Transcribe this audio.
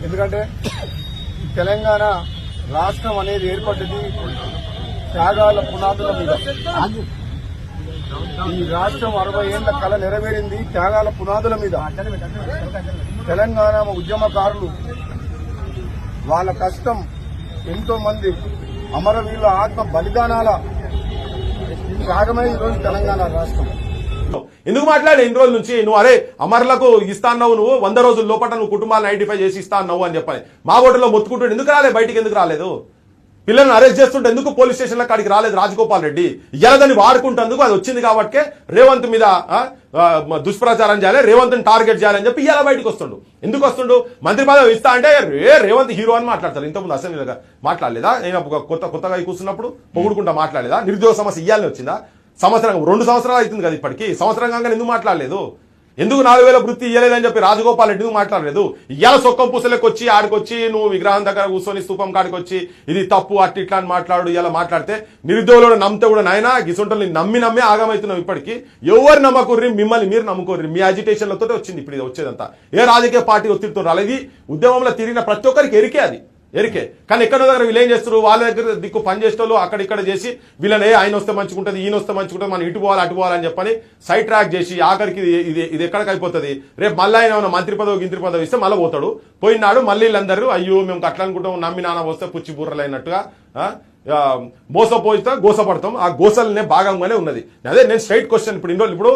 ఎందుకంటే తెలంగాణ రాష్ట్రం అనేది ఏర్పడ్డది త్యాగాల పునాదుల మీద. ఈ రాష్ట్రం 60 ఏళ్ల కళ నెరవేరింది త్యాగాల పునాదుల మీద. తెలంగాణ ఉద్యమకారులు వాళ్ళ కష్టం, ఎంతో మంది అమరవీరుల ఆత్మ బలిదానాల త్యాగమే ఈరోజు తెలంగాణ రాష్ట్రం. ఎందుకు మాట్లాడే ఇన్ని రోజుల నుంచి నువ్వు అరే అమరులకు ఇస్తాన్నావు, నువ్వు 100 రోజుల లోపల నువ్వు కుటుంబాలను ఐడెంటిఫై చేసి ఇస్తాన్నావు అని చెప్పని మా ఓటర్లో మొత్తుకుంటుంటే ఎందుకు రాలేదు, బయటికి ఎందుకు రాలేదు? పిల్లల్ని అరెస్ట్ చేస్తుంటే ఎందుకు పోలీస్ స్టేషన్ల కాడికి రాలేదు రాజగోపాల్ రెడ్డి? ఇలా దాన్ని వాడుకుంటేందుకు అది వచ్చింది కాబట్టి రేవంత్ మీద దుష్ప్రచారం చేయాలి, రేవంత్ని టార్గెట్ చేయాలని చెప్పి ఇలా బయటకు వస్తుండు. ఎందుకు వస్తుండు? మంత్రి పదవి ఇస్తా అంటే రేవంత్ హీరో అని మాట్లాడతారు. ఇంతకుముందు అసెంబ్లీగా మాట్లాడలేదా? నేను కొత్తగా కూర్చున్నప్పుడు పొగుడుకుంటా మాట్లాడలేదా? నిరుద్యోగ సమస్య ఇయ్యాలని వచ్చిందా? సంవత్సరం 2 సంవత్సరాలు అవుతుంది కదా ఇప్పటికి. సంవత్సరం కాగా ఎందుకు మాట్లాడలేదు? ఎందుకు 4000 వృత్తి ఇయ్యలేదని చెప్పి రాజగోపాల్ రెడ్డి ఎందుకు మాట్లాడలేదు? ఇవాళ సొక్కం పూసలకు వచ్చి ఆడికొచ్చి నువ్వు విగ్రహం దగ్గర కూర్చొని స్తూపం కాడికి వచ్చి ఇది తప్పు అట్టి ఇట్లా అని మాట్లాడు. ఇలా మాట్లాడితే నిరుద్యోగులు నమ్మితే కూడా నాయనా గిసొంటల్ని నమ్మి ఆగమవుతున్నావు. ఇప్పటికీ ఎవరు నమ్మకూర్రి? మిమ్మల్ని మీరు నమ్ముకోర్రి. మీ అజిటేషన్లతో వచ్చింది ఇప్పుడు ఇది వచ్చేదంతా. ఏ రాజకీయ పార్టీ ఒత్తిడితో రాలేదు. ఉద్యమంలో తిరిగిన ప్రతి ఒక్కరికి ఎరికే అది ఎరికే. కానీ ఎక్కడో దగ్గర వీళ్ళు ఏం చేస్తారు, వాళ్ళ దగ్గర దిక్కు పని చేసేటోళ్ళు అక్కడిక్కడ చేసి వీళ్ళని ఆయన వస్తే మంచిగుంటుంది, ఈయన వస్తే మంచిగుంటుంది, మనం ఇటు పోవాలి అటు పోవాలని చెప్పని సైడ్ ట్రాక్ చేసి ఆఖరికి ఇది ఎక్కడికి అయిపోతుంది. రేపు మళ్ళీ ఆయన ఏమైనా మంత్రి పదవి గింత్రి పదవి ఇస్తే మళ్ళీ పోతాడు. పోయినాడు మళ్ళీ వీళ్ళందరూ అయ్యో మేము అట్లా అనుకుంటాం, నమ్మి నాన్న వస్తే పుచ్చి బుర్రలు అయినట్టుగా మోసపోయితే గోసపడతాం. ఆ గోసలనే భాగంగానే ఉన్నది. అదే నేను స్ట్రైట్ క్వశ్చన్ ఇప్పుడు